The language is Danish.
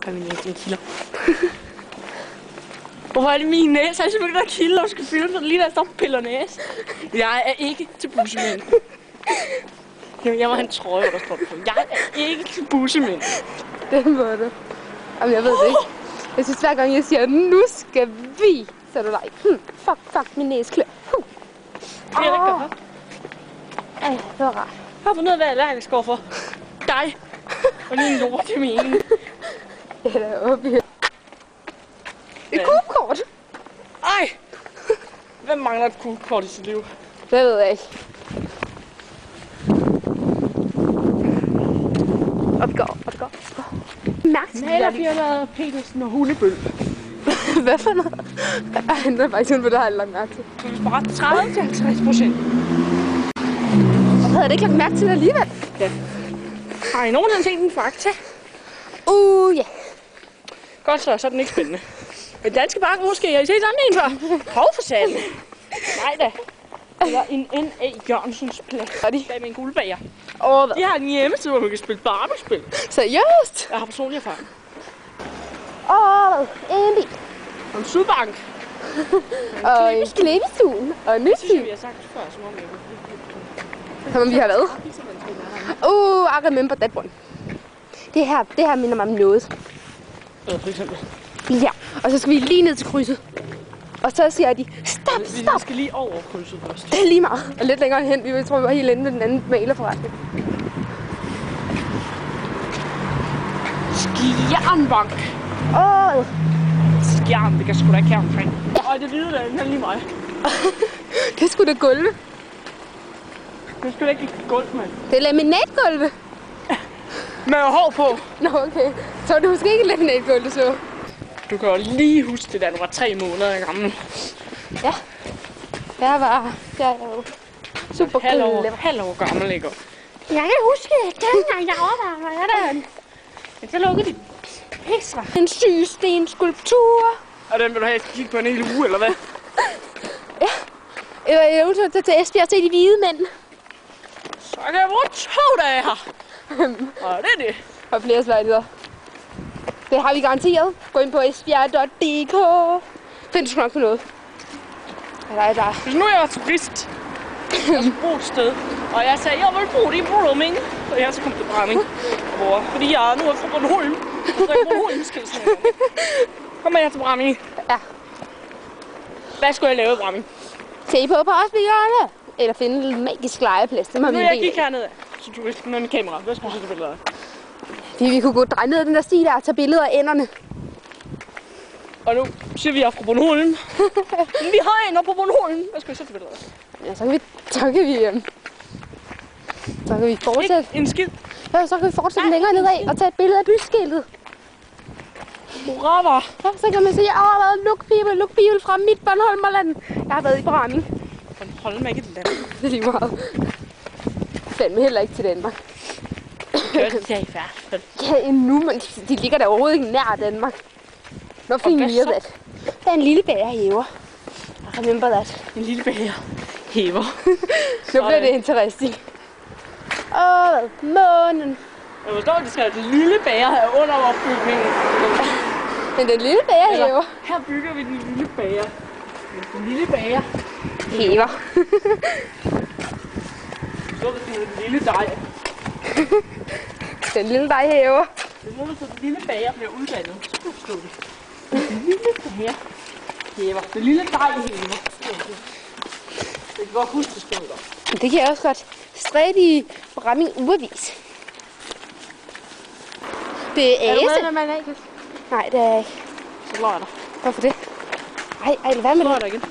Hvorfor er min næse en kilder? Hvorfor er det min næse? Jeg synes, der er kilder, og skal filme lige der står piller næse. Jeg er ikke til bussemænd. Jeg må have en trøje, hvor der står på. Jeg er ikke til bussemænd. Den må du. Jamen, jeg ved det ikke. Jeg synes, hver gang jeg siger, nu skal vi, så er du like, fuck, min næse klør. Det er ikke godt. Ej, det var rart. Jeg har fundet ud af, hvad jeg er allergisk overfor. Dig. Og lige en lort til min. Det er da oppe i. Et kukkort. Ej! Hvem mangler et kukkort i sit liv? Det ved jeg ikke. Opgår. Mærk til Malerfirmaet Petersen og Hundebøl. Hvad for noget? Ej, det er faktisk noget, der har jeg lagt mærke til. Så vi sparer 30-50%. Og havde det ikke lagt mærke til det alligevel? Ja. Har I nogensinde set en Fakta? Ja. Godt så er den ikke spændende. Men Danske Bank måske. Har I set sådan en før? Hov for salen. Nej da. Eller en N.A. Jørgensens plads. Bag med en guldbager. De har en hjemmeside, hvor man kan spille Barbie-spil. Seriøst? Jeg har personlig erfaring. En bil. Og en Sydbank. Og en klipestuen. Og en Det synes jeg, nytid. vi har sagt før, som om Som om vi har været. I remember that one. Det her minder mig om noget. for eksempel. Ja, og så skal vi lige ned til krydset. Og så siger de, stop! Vi skal lige over krydset først. Det er lige meget. Og lidt længere hen. Vi tror, vi var helt inde ved den anden malerforretning. Skjernbank. Skjern, det kan sgu da ikke her omkring. Det hvide der, den er lige mig. Det er sgu da gulve. Det skal da ikke lide gulv, mand. Det er laminatgulve. Med hår på. Nå, okay. Så er det måske ikke laminatgulv, du så. Du kan jo lige huske det, da du var 3 måneder gammel. Ja. Jeg er jo super halv år gammel, ikke? Jeg kan huske, at dengang jeg var der. Men så lukkede de pisser. En sygestensskulptur. Og den vil du have, at kigge på en hel uge, eller hvad? Ja. Eller jeg er til Esbjerg og se de hvide mænd. Så kan jeg bruge 2 dage her. Og det er det. Og flere svejligheder. Det har vi garanteret. Gå ind på esbjerg.dk. Find du nok på noget. Der. Hvis nu jeg var turist, jeg skulle bruge et sted, og jeg sagde, jeg vil bruge det i Bramming. Og her så kom det Bramming. Fordi jeg nu er fra Bornholm. Så er Bornholm skal sådan. Kom med her til Bramming. Ja. Hvad skulle jeg lave i Bramming? Se på postbilerne. Eller finde en magisk legeplads. Det må nu vi jeg gik hernede som turist med mit kamera. Hvad skulle jeg så til billeder af? Vi kunne gå dreje ned ad den der sti der og tage billeder af enderne. Og nu siger vi, at jeg er fra Bornholm. Vi har ender på Bornholm. Hvad skal jeg så til billeder af? Ja, så kan vi fortsætte. Ikke en skid. Ja, så kan vi fortsætte længere nedad og tage et billede af byskiltet. Hurra, Ja, så kan man sige, at jeg har været look people fra mit Bornholmerland. Jeg har været i Bramming. Bornholm er ikke et land. Det er lige meget. Fandme heller ikke til Danmark. Gør det i hvert fald. Ja, endnu, men de ligger der overhovedet ikke nær Danmark. Nothing near that. Der er en lille bager hæver. Remember that. En lille bager hæver. Nu bliver det interessant. Månen. Jeg forstår, at de skal have den lille bager her under opbygningen. Men den lille bager hæver. Her bygger vi den lille bager. Den lille bager hæver. Så er det den lille dej. Den lille dej hæver. Det er så den lille bager bliver uddannet. Så kan du forstå det. Den lille bager hæver. Den lille dej hæver. Det kan godt huske, det stod der. Det kan jeg også godt. Stræt i Bramming ugevis. Det er Er du Ase. med, når man er ikke? Nej, det er jeg ikke. Så løg jeg dig. Hvorfor det? Ej, lad være med Så løg det. jeg dig igen.